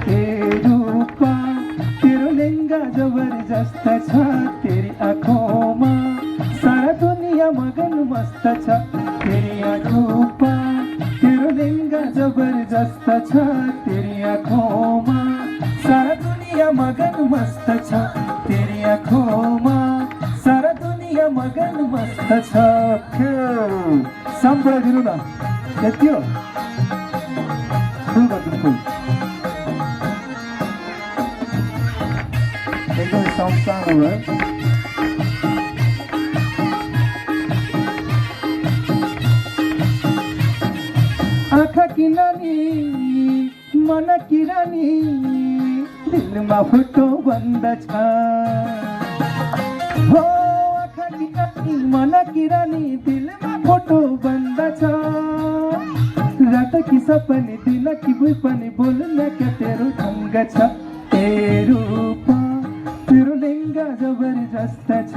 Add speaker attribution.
Speaker 1: ए रूपा तेरो लेंगा जबरजस्त छ तेरी आँखों सारा दुनिया मगन मस्त छ तेरी रूपा तेरो लेंगा जबरजस्त छ तेरी आँखों सारा दुनिया मगन मस्त छ तेरी आँखों सारा दुनिया मगन मस्त छ सामबाट दिनु न यति हो फुल गर्नु फुल एकदम साउन्ड सानो भयो आँखा किनानी मन किरानी दिलमा फोटो बन्दछ हो आँखा किनानी मन किरानी दिलमा फोटो बन्दछ रात की सपनी दिन की बुई पनि बोल्न क्या तेरो ढङ्ग छ ए रूपा तेरो लेंगा जबरजस्त छ।